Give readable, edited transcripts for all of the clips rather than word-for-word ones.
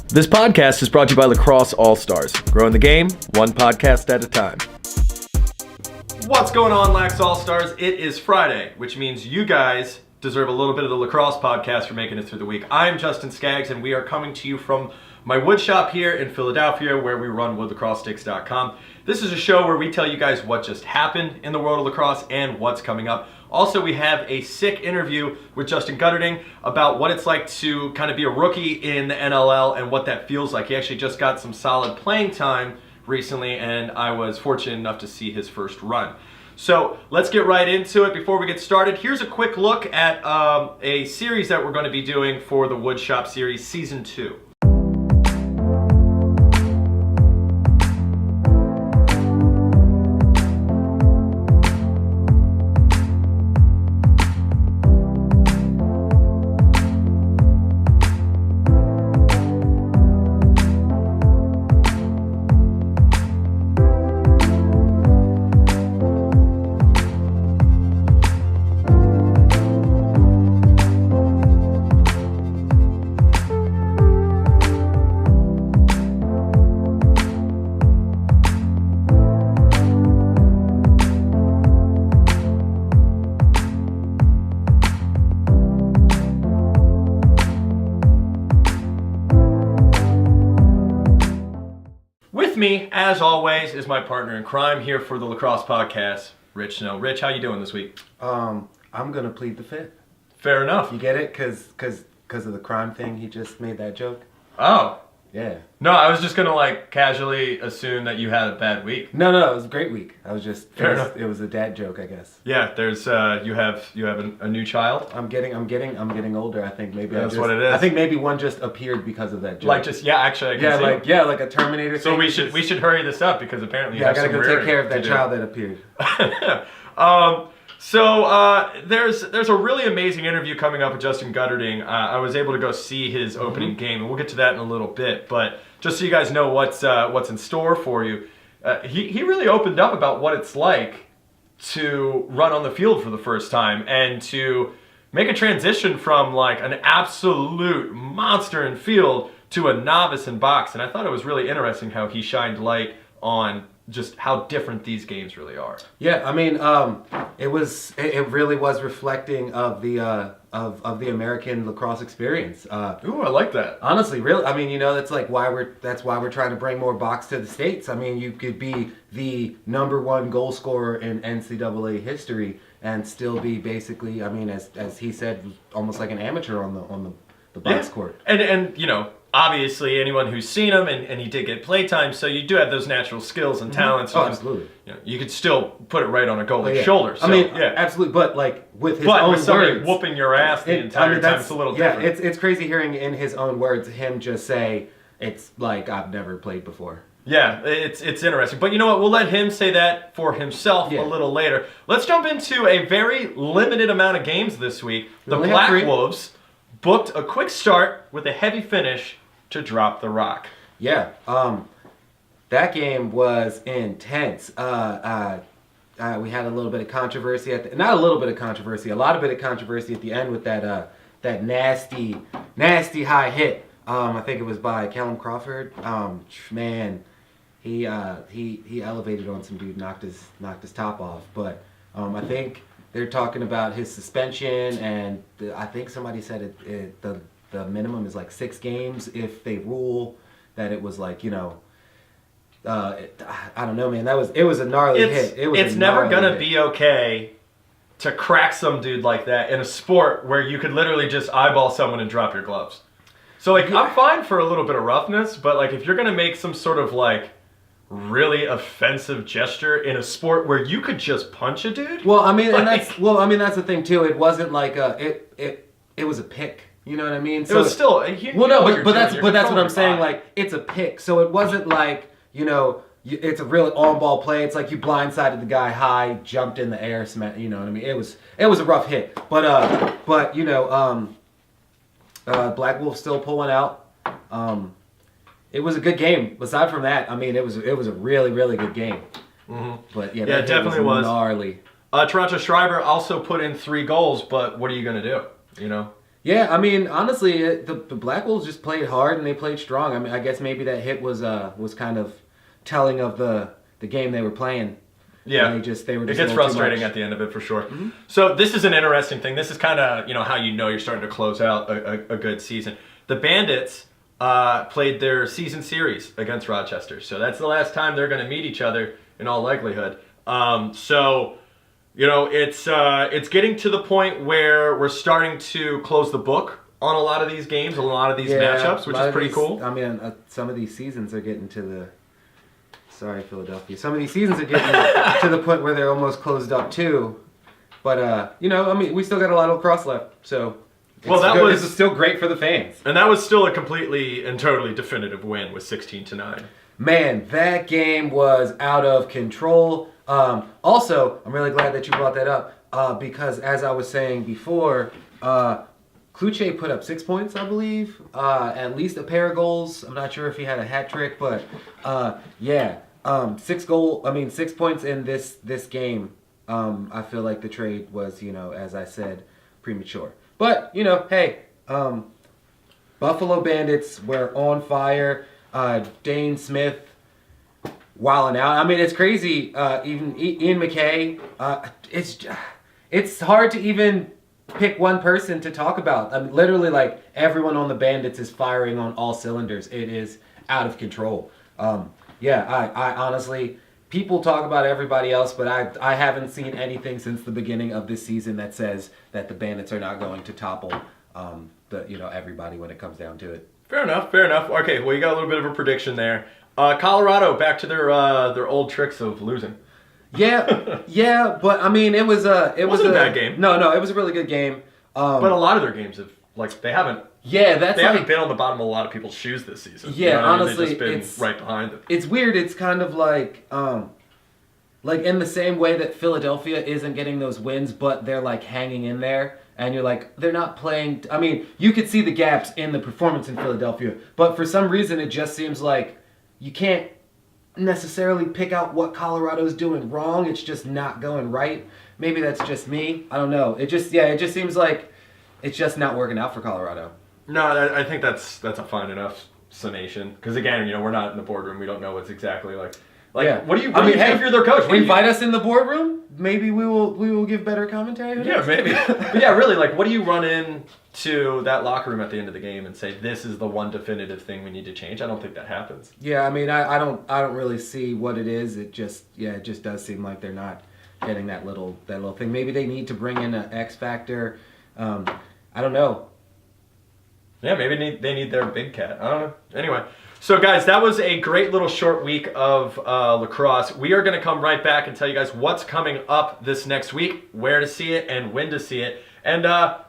This podcast is brought to you by Lacrosse growing the game one podcast at a time. What's going on, LaxAllStars? It is Friday, which means you guys deserve a little bit of the lacrosse podcast for making it through the week. I'm Justin Skaggs, and we are coming to you from my wood shop here in Philadelphia, where we run woodlacrossesticks.com. This is a show where we tell you guys what just happened in the world of lacrosse and what's coming up. Also, we have a sick interview with Justin Guterding about what it's like to kind of be a rookie in the NLL and what that feels like. He actually just got some solid playing time recently, and I was fortunate enough to see his first run. So let's get right into it. Before we get started, here's a quick look at a series that we're going to be doing for the Woodshop series, Season 2. With me, as always, is my partner in crime here for the Lacrosse podcast, Rich Snow. Rich, how you doing this week? I'm gonna plead the fifth. Fair enough. You get it? Cause of the crime thing. He just made that joke. Oh. Yeah. No, I was just gonna casually assume that you had a bad week. No, it was a great week. I was just it was a dad joke, I guess. Yeah, there's you have a new child. I'm getting older. I think maybe that's what it is. I think maybe one just appeared because of that joke. Actually, I can see. Like a Terminator. So we should hurry this up because apparently you have I gotta some go take care of that to child that appeared. There's a really amazing interview coming up with Justin Guterding. I was able to go see his opening game, and we'll get to that in a little bit. But just so you guys know what's in store for you, he really opened up about what it's like to run on the field for the first time and to make a transition from like an absolute monster in field to a novice in box. And I thought it was really interesting how he shined light on just how different these games really are. Yeah, I mean, it really was reflecting of the American lacrosse experience. Ooh, I like that. Honestly, really, I mean, that's why we're trying to bring more box to the States. I mean, you could be the #1 goal scorer in NCAA history and still be basically, I mean, as he said, almost like an amateur on the box court. And obviously, anyone who's seen him, and he did get playtime, so you do have those natural skills and talents. Oh, absolutely. You could still put it right on a goalie's shoulder. So, I mean, absolutely, but like with his own somebody words, whooping your ass the entire time, it's a little different. Yeah, it's crazy hearing in his own words him just say, it's like I've never played before. Yeah, it's interesting. But you know what? We'll let him say that for himself a little later. Let's jump into a very limited amount of games this week. The Black Wolves booked a quick start with a heavy finish to drop the rock. Yeah, that game was intense. We had a little bit of controversy a lot of bit of controversy at the end with that nasty high hit. I think it was by Callum Crawford. Man, he elevated on some dude, knocked his top off. But I think they're talking about his suspension, and I think somebody said the minimum is like 6 games if they rule that it was like, I don't know, man. It was a gnarly hit. It's never gonna be okay to crack some dude like that in a sport where you could literally just eyeball someone and drop your gloves. So I'm fine for a little bit of roughness, but like if you're gonna make some sort of like really offensive gesture in a sport where you could just punch a dude. Well, I mean, that's the thing too. It wasn't like it was a pick. You know what I mean? So it was still. But that's what I'm saying. Like it's a pick, so it wasn't like it's a real on-ball play. It's like you blindsided the guy high, jumped in the air, you know what I mean? It was a rough hit, but Black Wolf still pulling out. It was a good game. Aside from that, I mean, it was a really, really good game. Mm-hmm. But yeah, it definitely was gnarly. Toronto Schreiber also put in 3 goals, but what are you gonna do? Yeah, I mean, honestly, the Black Wolves just played hard and they played strong. I mean, I guess maybe that hit was kind of telling of the game they were playing. Yeah, they were just it gets frustrating at the end of it for sure. Mm-hmm. So this is an interesting thing. This is kind of how you're starting to close out a good season. The Bandits played their season series against Rochester, so that's the last time they're going to meet each other in all likelihood. So it's getting to the point where we're starting to close the book on a lot of these games, a lot of these matchups, which is pretty cool. I mean, some of these seasons are getting to the. Sorry, Philadelphia. Some of these seasons are getting to the point where they're almost closed up too. But I mean, we still got a lot of lacrosse left, so. This is still great for the fans. And that was still a completely and totally definitive win with 16-9. Man, that game was out of control. Also, I'm really glad that you brought that up because as I was saying before, Kluche put up 6 points, I believe, at least a pair of goals. I'm not sure if he had a hat trick, but 6 points in this game. I feel like the trade was, as I said, premature. But, hey, Buffalo Bandits were on fire. Dane Smith wilding out. I mean, it's crazy. Even Ian McKay. It's hard to even pick one person to talk about. I mean, literally, like, everyone on the Bandits is firing on all cylinders. It is out of control. I honestly... People talk about everybody else, but I haven't seen anything since the beginning of this season that says that the Bandits are not going to topple everybody when it comes down to it. Fair enough. Okay, well, you got a little bit of a prediction there. Colorado back to their old tricks of losing. Yeah, but I mean it wasn't a bad game. No, it was a really good game. But a lot of their games they haven't. Yeah, they haven't been on the bottom of a lot of people's shoes this season. Yeah, honestly, they've just been right behind them. It's weird. It's kind of like in the same way that Philadelphia isn't getting those wins, but they're like hanging in there, and you're like, they're not playing. I mean, you could see the gaps in the performance in Philadelphia, but for some reason, it just seems like you can't necessarily pick out what Colorado's doing wrong. It's just not going right. Maybe that's just me. I don't know. It just seems like it's just not working out for Colorado. No, I think that's a fine enough summation. Because again, we're not in the boardroom. We don't know what's exactly like. What do you do if you're their coach? Invite us in the boardroom. Maybe we will give better commentary. Yeah, maybe. But yeah, really, what do you run into that locker room at the end of the game and say this is the one definitive thing we need to change? I don't think that happens. Yeah, I mean, I don't really see what it is. It just does seem like they're not getting that little thing. Maybe they need to bring in an X factor. I don't know. Yeah, maybe they need their big cat. I don't know. Anyway, so guys, that was a great little short week of lacrosse. We are going to come right back and tell you guys what's coming up this next week, where to see it, and when to see it. And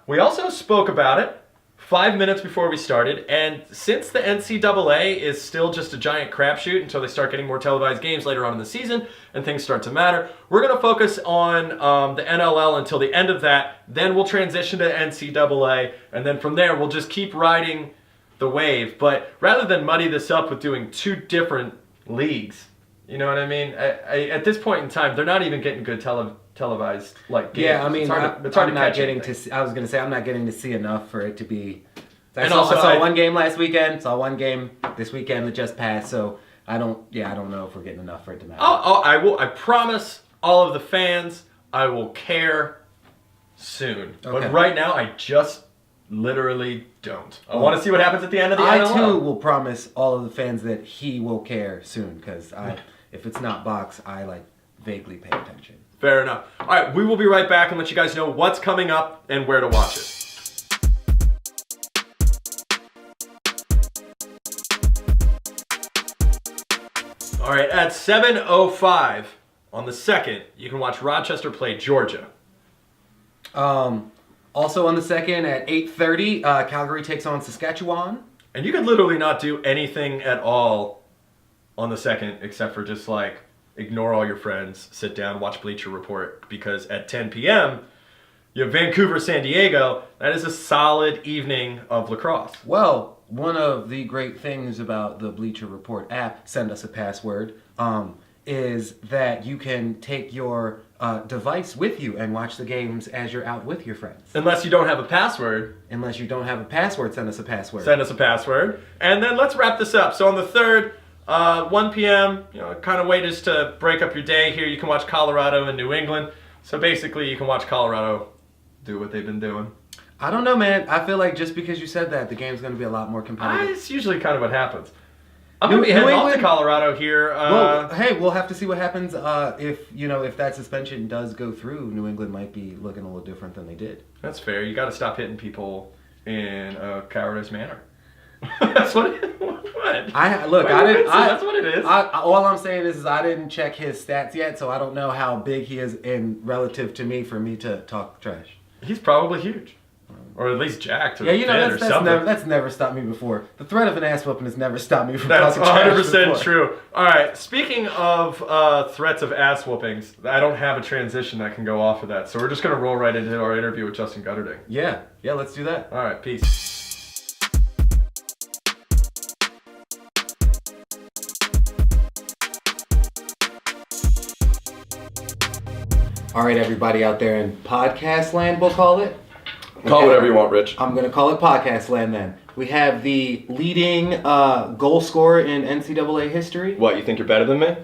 we also spoke about it 5 minutes before we started. And since the NCAA is still just a giant crapshoot until they start getting more televised games later on in the season and things start to matter, we're going to focus on the NLL until the end of that. Then we'll transition to NCAA. And then from there, we'll just keep riding the wave. But rather than muddy this up with doing two different leagues, you know what I mean? At this point in time, they're not even getting good televised games. Yeah, I mean, I'm not getting to see, I was gonna say I'm not getting to see enough for it to be. I saw one game last weekend. Saw one game this weekend that just passed. So I don't know if we're getting enough for it to matter. I promise all of the fans I will care soon. Okay. But right now I just literally don't. I want to see what happens at the end of the NLL. I too will promise all of the fans that he will care soon because if it's not box, I vaguely pay attention. Fair enough. All right, we will be right back and let you guys know what's coming up and where to watch it. All right, at 7:05 on the 2nd, you can watch Rochester play Georgia. Also on the 2nd at 8:30, Calgary takes on Saskatchewan. And you could literally not do anything at all on the 2nd except for just ignore all your friends, sit down, watch Bleacher Report, because at 10 p.m., you have Vancouver, San Diego. That is a solid evening of lacrosse. Well, one of the great things about the Bleacher Report app, send us a password, is that you can take your device with you and watch the games as you're out with your friends. Unless you don't have a password. Unless you don't have a password, send us a password. Send us a password. And then let's wrap this up. So on the 3rd, 1 p.m., kind of way just to break up your day here. You can watch Colorado and New England. So basically, you can watch Colorado do what they've been doing. I don't know, man. I feel like just because you said that, the game's going to be a lot more competitive. It's usually kind of what happens. I'm going to be heading off to Colorado here. Well, hey, we'll have to see what happens if that suspension does go through. New England might be looking a little different than they did. That's fair. You got to stop hitting people in a cowardice manner. That's what it is. What? That's what it is. All I'm saying is I didn't check his stats yet, so I don't know how big he is in relative to me for me to talk trash. He's probably huge. Or at least jacked. Yeah, that's never stopped me before. The threat of an ass whooping has never stopped me from That's talking trash 100% before. true. All right, speaking of threats of ass whoopings, I don't have a transition that can go off of that. So we're just going to roll right into our interview with Justin Guterding. Yeah, let's do that. All right, peace. All right, everybody out there in podcast land, we'll call it. Call it whatever you want, Rich. I'm going to call it podcast land then. We have the leading goal scorer in NCAA history. What, you think you're better than me?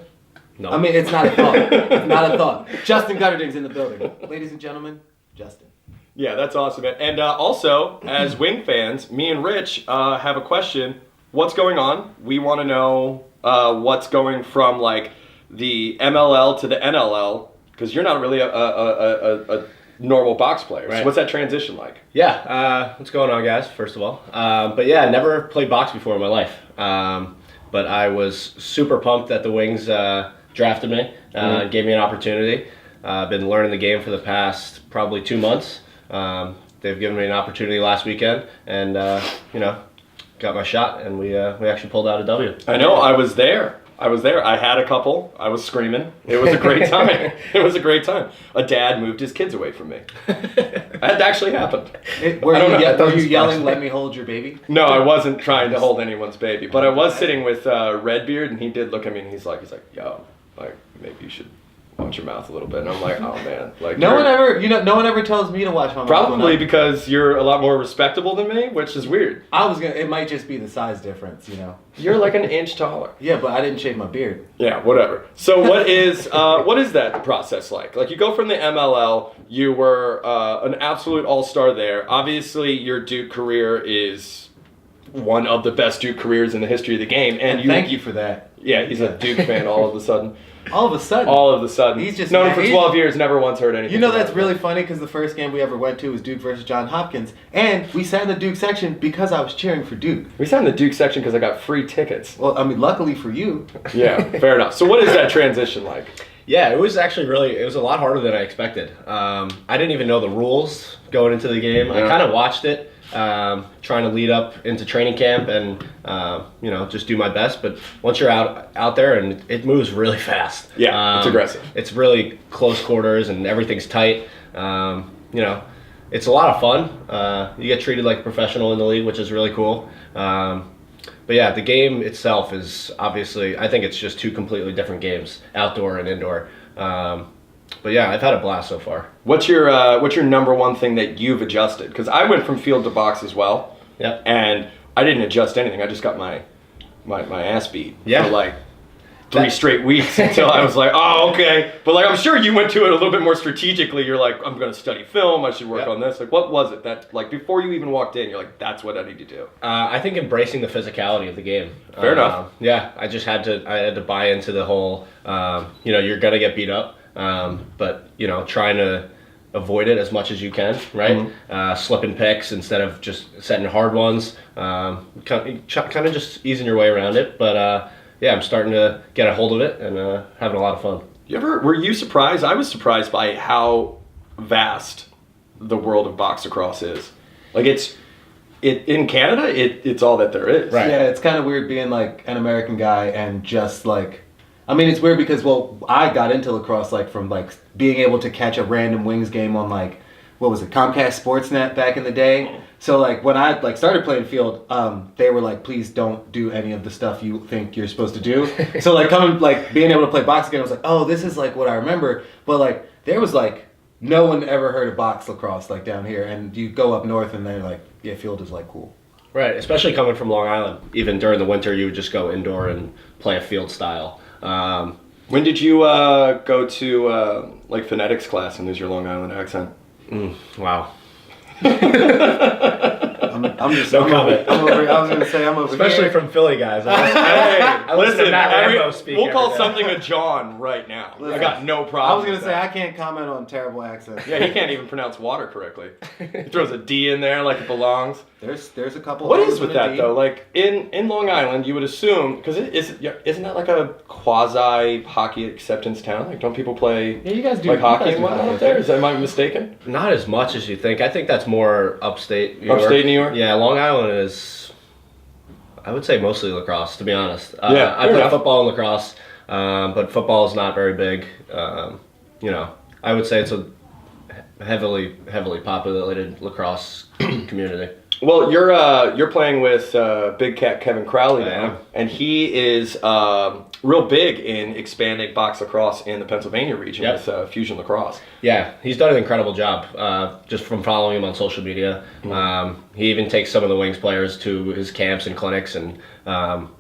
No. I mean, it's not a thought. It's not a thought. Justin Guterding's in the building. Ladies and gentlemen, Justin. Yeah, that's awesome, man. And also, as Wing fans, me and Rich have a question. What's going on? We want to know what's going from, like, the MLL to the NLL, because you're not really a normal box player. Right. So what's that transition like? Yeah, what's going on, guys, first of all? But yeah, never played box before in my life. But I was super pumped that the Wings drafted me, gave me an opportunity. I've been learning the game for the past probably 2 months. They've given me an opportunity last weekend, and got my shot, and we actually pulled out a W. I know, I was there. I had a couple. I was screaming. It was a great time. It was a great time. A dad moved his kids away from me. That actually happened. Were you yelling, "Let me hold your baby"? No, I wasn't trying to hold anyone's baby. But I was sitting with Redbeard, and he did look at me, and he's like, yo, like, maybe you should watch your mouth a little bit. And I'm like, oh man, like no one ever tells me to watch my mouth. Probably because you're a lot more respectable than me, which is weird. It might just be the size difference, You're like an inch taller. Yeah, but I didn't shave my beard. Yeah, whatever. So what is that process like? Like, you go from the MLL, you were an absolute all-star there. Obviously, your Duke career is one of the best Duke careers in the history of the game. And thank you for that. Yeah, he's a Duke fan all of a sudden. All of a sudden. He's just known him for 12 years, never once heard anything. That's really funny because the first game we ever went to was Duke versus Johns Hopkins. And we sat in the Duke section because I was cheering for Duke. We sat in the Duke section because I got free tickets. Well, I mean, luckily for you. Yeah, fair enough. So what is that transition like? Yeah, it was actually it was a lot harder than I expected. I didn't even know the rules going into the game. Yeah. I kind of watched it, trying to lead up into training camp and, just do my best. But once you're out there, and it moves really fast. Yeah, it's aggressive. It's really close quarters and everything's tight. It's a lot of fun. You get treated like a professional in the league, which is really cool. But yeah, the game itself is obviously, I think it's just two completely different games, outdoor and indoor. But yeah, I've had a blast so far. What's your number one thing that you've adjusted? Because I went from field to box as well. Yeah. And I didn't adjust anything. I just got my ass beat for like 3 straight weeks until I was like, oh, okay. But like, I'm sure you went to it a little bit more strategically. You're like, I'm going to study film. I should work on this. Like, what was it that, like, before you even walked in, you're like, that's what I need to do? I think embracing the physicality of the game. Fair enough. Yeah, I had to buy into the whole, you're going to get beat up, but, trying to avoid it as much as you can, right? Mm-hmm. Slipping picks instead of just setting hard ones. Kind of just easing your way around it. But, yeah, I'm starting to get a hold of it and having a lot of fun. Were you surprised? I was surprised by how vast the world of box lacrosse is. Like, in Canada, it's all that there is. Right. Yeah, it's kind of weird being like an American guy and just like, I mean, it's weird because, I got into lacrosse like from like being able to catch a random Wings game on like, what was it, Comcast Sportsnet back in the day. So like when I like started playing field, they were like, please don't do any of the stuff you think you're supposed to do. So like being able to play box again, I was like, oh, this is like what I remember. But like there was like no one ever heard of box lacrosse like down here, and you go up north and they're like, yeah, field is like cool. Right, especially coming from Long Island. Even during the winter, you would just go indoor and play a field style. When did you go to like phonetics class and lose your Long Island accent? Wow. I'm just No comment. I was gonna say I'm over Especially here. from Philly guys. Hey, listen to Matt Rambo speak we'll call every day. something a John right now. I got no I problem. was gonna with say that. I can't comment on terrible accents. Yeah, he can't even pronounce water correctly. He throws a D in there like it belongs. There's a couple. What O's is with and a that D. though? Like in Long Island, you would assume because isn't that like a quasi hockey acceptance town? Like, don't people play Yeah, you guys do like you hockey guys and do whatnot hockey up there? Am I mistaken? Not as much as you think. I think that's more upstate New York. Upstate New York? Yeah, Long Island is, I would say, mostly lacrosse, to be honest. Yeah, I fair play enough. football and lacrosse, but football is not very big. I would say it's a heavily populated lacrosse community. Well, you're playing with Big Cat Kevin Crowley I now, am. and he is real big in expanding box lacrosse in the Pennsylvania region Yep. with Fusion Lacrosse. Yeah, he's done an incredible job. Just from following him on social media, he even takes some of the Wings players to his camps and clinics, and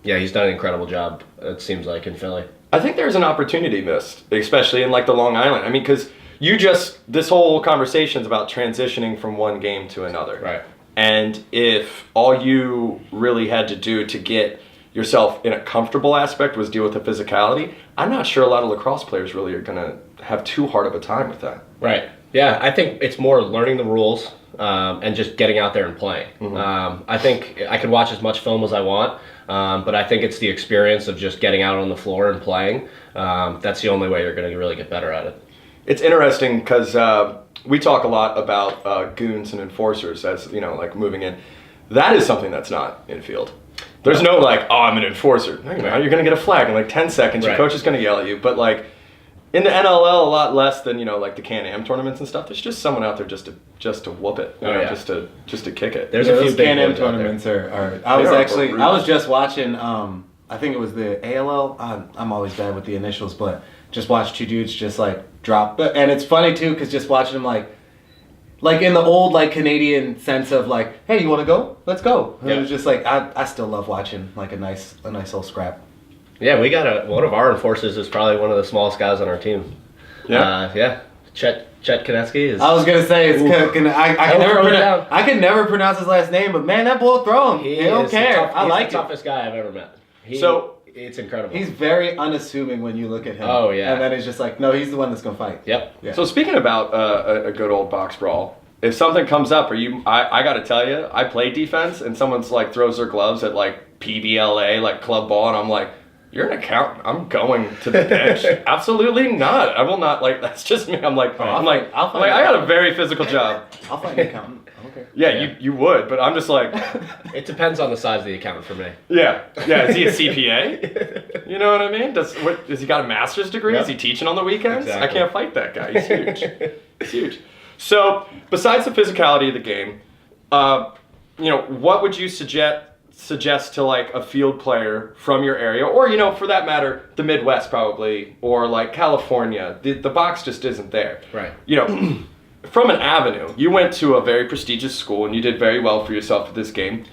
he's done an incredible job. It seems like in Philly. I think there's an opportunity missed, especially in like the Long Island. I mean, because this whole conversation is about transitioning from one game to another. Right. And if all you really had to do to get yourself in a comfortable aspect was deal with the physicality, I'm not sure a lot of lacrosse players really are going to have too hard of a time with that. Right. Yeah, I think it's more learning the rules and just getting out there and playing. I think I could watch as much film as I want, but I think it's the experience of just getting out on the floor and playing. That's the only way you're going to really get better at it. It's interesting because we talk a lot about goons and enforcers as, like moving in. That is something that's not in field. There's no like, oh, I'm an enforcer. No, you're going to get a flag in like 10 seconds. Your Right. coach is going to yell at you. But like in the NLL, a lot less than, like the Can-Am tournaments and stuff. There's just someone out there just to whoop it, just to kick it. There's Yeah, a few those big Can-Am boys out there. tournaments are. They are I was just watching. I think it was the ALL. I'm always bad with the initials, but just watched two dudes just like drop. And it's funny too, because just watching them like in the old like Canadian sense of like, hey, you want to go? Let's go. And Yeah. it was just like I still love watching like a nice little scrap. Yeah, we got one of our enforcers is probably one of the smallest guys on our team. Yeah. Chet Konecki is. I was gonna say it's I can never pronounce his last name, but man, that bull throw him. He don't care. I like the it. toughest guy I've ever met. It's incredible. He's very unassuming when you look at him. Oh, yeah. And then it's just like, no, he's the one that's gonna fight. Yep. Yeah. So speaking about a good old box brawl, if something comes up, I got to tell you, I play defense, and someone's like throws their gloves at like PBLA, like club ball, and I'm like, you're an accountant. I'm going to the bench. Absolutely not. I will not. Like, that's just me. I'm like, I'll I got a very physical job. I'll fight an accountant. I don't care. Yeah, you would, but I'm just like, It depends on the size of the accountant for me. yeah. Is he a CPA? You know what I mean? Has he got a master's degree? Yep. Is he teaching on the weekends? Exactly. I can't fight that guy. He's huge. He's huge. So, besides the physicality of the game, what would you suggest to like a field player from your area, or for that matter, the Midwest probably, or like California? The box just isn't there. Right. From an avenue, you went to a very prestigious school and you did very well for yourself at this game.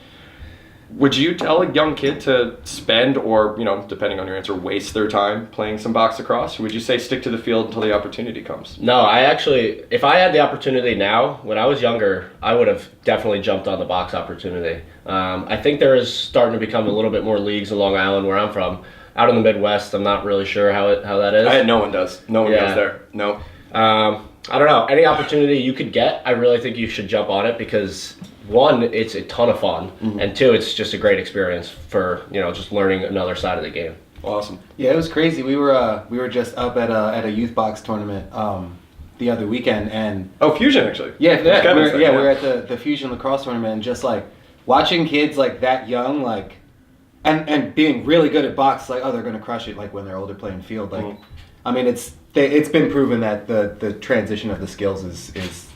Would you tell a young kid to spend or, depending on your answer, waste their time playing some box lacrosse? Or would you say stick to the field until the opportunity comes? No, if I had the opportunity now, when I was younger, I would have definitely jumped on the box opportunity. I think there is starting to become a little bit more leagues in Long Island, where I'm from. Out in the Midwest, I'm not really sure how that is. No one does. No one goes there. No. I don't know. Any opportunity you could get, I really think you should jump on it because, one, it's a ton of fun, and two, it's just a great experience for just learning another side of the game. Awesome. Yeah, it was crazy. We were just up at a youth box tournament the other weekend, and Fusion actually. we're at the Fusion Lacrosse tournament, and just like watching kids like that young, like and being really good at box, like they're gonna crush it like when they're older playing field. Like, I mean, it's been proven that the transition of the skills is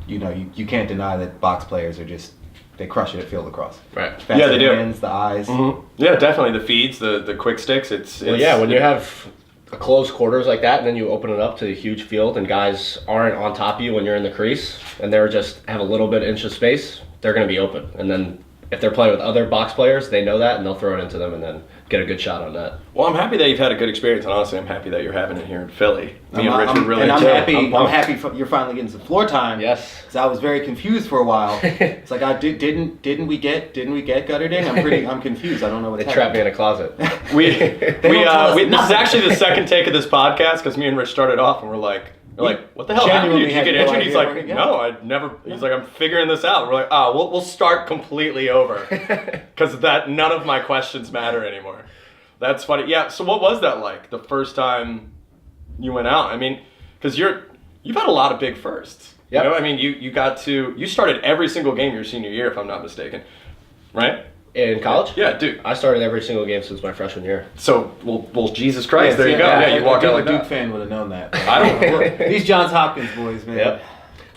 you can't deny that box players are just, they crush it at field lacrosse. Right. Fast Yeah, they do. hands, the eyes. Yeah, definitely the feeds, the quick sticks. It's Well, yeah, when you have a close quarters like that, and then you open it up to a huge field, and guys aren't on top of you when you're in the crease, and they're just have a little bit inch of space, they're going to be open. And then if they're playing with other box players, they know that, and they'll throw it into them, and then get a good shot on that. Well, I'm happy that you've had a good experience, and honestly, I'm happy that you're having it here in Philly. Me and Rich would really I'm enjoy it. happy you're finally getting some floor time. Yes. Because I was very confused for a while. It's like didn't we get Guterding? I'm confused. I don't know what They trapped me in a closet. This is actually the second take of this podcast because me and Rich started off and we're like, what the hell happened? Did you get injured? He's like, no, I never. He's like, I'm figuring this out. We're like, we'll start completely over because none of my questions matter anymore. That's funny. Yeah. So what was that like the first time you went out? I mean, because you've had a lot of big firsts. Yep. You know, I mean, you started every single game your senior year, if I'm not mistaken, right? In college? Yeah, dude. I started every single game since my freshman year. So, well, Jesus Christ, there you go. Yeah, you walk out like a Duke that. fan would have known that. I don't know. These Johns Hopkins boys, man. Yep.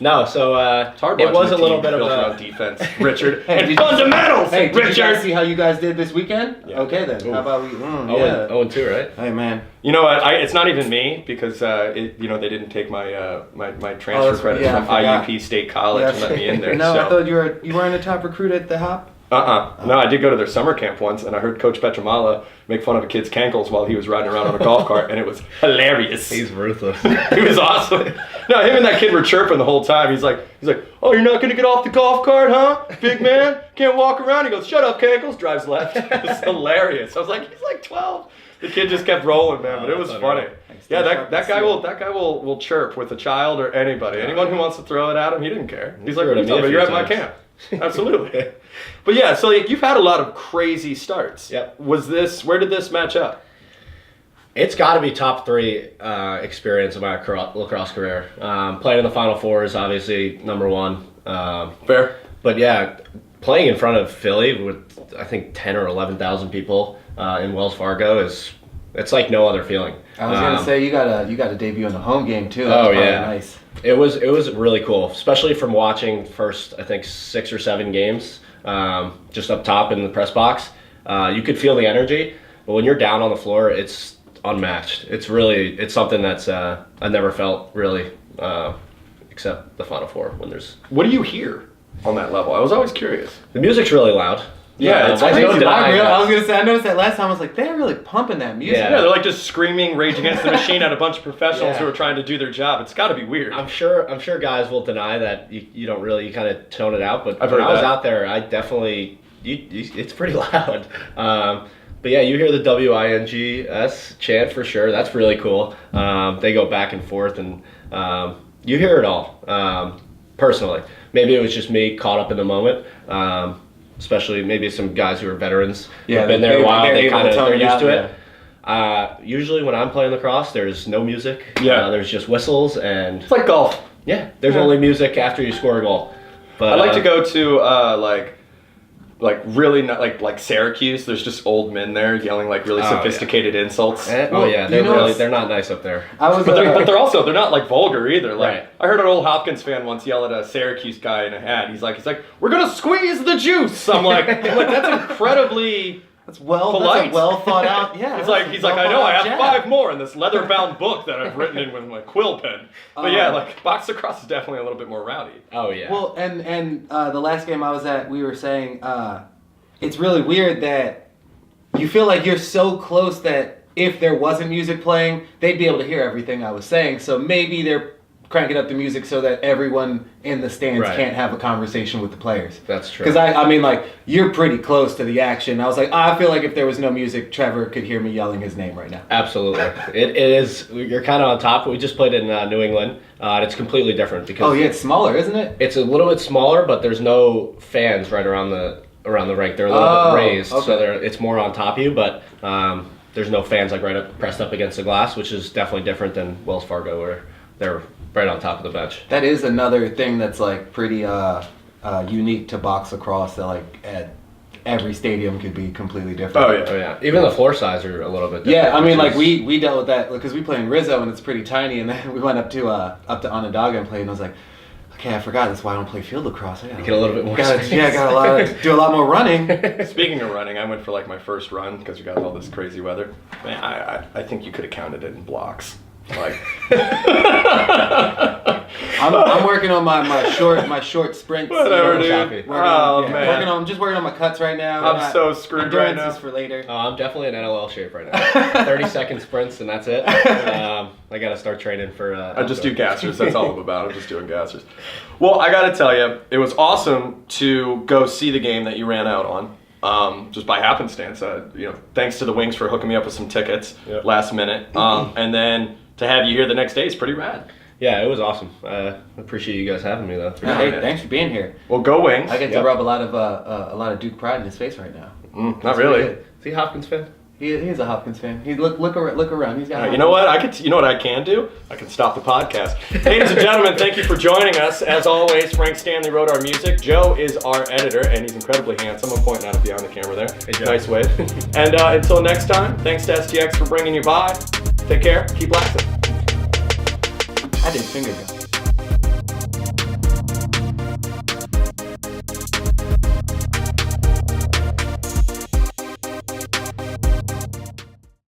No, so It's hard it was watching a little team bit of built a around defense, Richard, Hey, and fundamentals, Hey, did you guys Richard. see how you guys did this weekend? Yeah. Okay then. Ooh. How about we? 0-2, right? Hey man. You know what? It's not even me because they didn't take my my transfer credit yeah, from I forgot. IUP State College and let me in there. No, so. I thought you weren't a top recruit at the Hop. No, I did go to their summer camp once, and I heard Coach Petramala make fun of a kid's cankles while he was riding around on a golf cart, and it was hilarious. He's ruthless. He was awesome. No, him and that kid were chirping the whole time. He's like, oh, you're not gonna get off the golf cart, huh? Big man, can't walk around. He goes, shut up, cankles. Drives left. It was hilarious. I was like, he's like 12. The kid just kept rolling, man, but it was funny. Yeah, that guy will chirp with a child or anybody. Anyone who wants to throw it at him, he didn't care. He's like, Threw it at me a few you're at my times. camp. Absolutely. But yeah, so you've had a lot of crazy starts. Yep. Where did this match up? It's got to be top 3 experience of my lacrosse career. Playing in the Final Four is obviously number 1. Fair. But yeah, playing in front of Philly with I think 10 or 11,000 people in Wells Fargo it's like no other feeling. I was gonna say you got a debut in the home game too. Oh, That's yeah. Nice. It was really cool, especially from watching first I think 6 or 7 games just up top in the press box. You could feel the energy, but when you're down on the floor, it's unmatched. It's something that's I never felt really except the Final Four when there's. What do you hear on that level? I was always curious. The music's really loud. Yeah, it's I crazy. don't deny that. I was gonna say I noticed that last time. I was like, they're really pumping that music. Yeah. Yeah, they're like just screaming Rage Against the Machine at a bunch of professionals Yeah. who are trying to do their job. It's got to be weird. I'm sure guys will deny that you don't really, you kind of tone it out, but I've when heard I was that. out there, I definitely, it's pretty loud. But yeah, you hear the WINGS chant for sure. That's really cool. They go back and forth, and you hear it all. Personally, maybe it was just me caught up in the moment. Especially maybe some guys who are veterans who've been there a while. They're used to it. Usually when I'm playing lacrosse, there's no music. Yeah. There's just whistles and. It's like golf. Yeah, there's only music after you score a goal. But I like to go to like really not like Syracuse. There's just old men there yelling like really sophisticated insults. They're not nice up there. I was. But they're not like vulgar either. Like Right. I heard an old Hopkins fan once yell at a Syracuse guy in a hat. He's like, we're gonna squeeze the juice. I'm like that's incredibly That's polite. a well thought out. Yeah. He's like, I know, I have 5 more in this leather-bound book that I've written in with my quill pen. But yeah, like box lacrosse is definitely a little bit more rowdy. Oh yeah. Well, and the last game I was at, we were saying it's really weird that you feel like you're so close that if there wasn't music playing, they'd be able to hear everything I was saying. So maybe they're cranking up the music so that everyone in the stands can't have a conversation with the players. That's true. Because I mean, like, you're pretty close to the action. I was like, I feel like if there was no music, Trevor could hear me yelling his name right now. Absolutely. It is. You're kind of on top. We just played in New England. And it's completely different because. Oh yeah, it's smaller, isn't it? It's a little bit smaller, but there's no fans right around the rink. They're a little bit raised, okay. so it's more on top of you. But there's no fans like pressed up against the glass, which is definitely different than Wells Fargo, where they're right on top of the bench. That is another thing that's like pretty unique to box lacrosse. That like at every stadium could be completely different. Oh yeah. Oh yeah. Even the floor size are a little bit different. Yeah, I mean, which like we dealt with that because we play in Rizzo and it's pretty tiny, and then we went up to Onondaga and played, and I was like, Okay, I forgot. That's why I don't play field lacrosse. I Get a little bit more space. do a lot more running. Speaking of running, I went for like my first run because we got all this crazy weather. Man, I think you could have counted it in blocks. Like, I'm working on my short sprints. Whatever, dude. Choppy. Man. I'm just working on my cuts right now. I'm so screwed right now. Endurance is for later. Oh, I'm definitely in NLL shape right now. 30-second sprints and that's it. I got to start training for. I just do gassers. That's all I'm about. I'm just doing gassers. Well, I got to tell you, it was awesome to go see the game that you ran out on. Just by happenstance. Thanks to the Wings for hooking me up with some tickets last minute. And then to have you here the next day is pretty rad. Yeah, it was awesome. I appreciate you guys having me though. Hey, thanks for being here. Well, go Wings. I get to rub a lot of Duke pride in his face right now. Not really. Is he a Hopkins fan? He's a Hopkins fan. He look around. He's got. You know what? You know what I can do? I can stop the podcast. Ladies and gentlemen, thank you for joining us. As always, Frank Stanley wrote our music. Joe is our editor, and he's incredibly handsome. I'm pointing out it behind the camera there. Hey, Joe. Nice wave. And until next time, thanks to STX for bringing you by. Take care. Keep laxing. I did finger guns.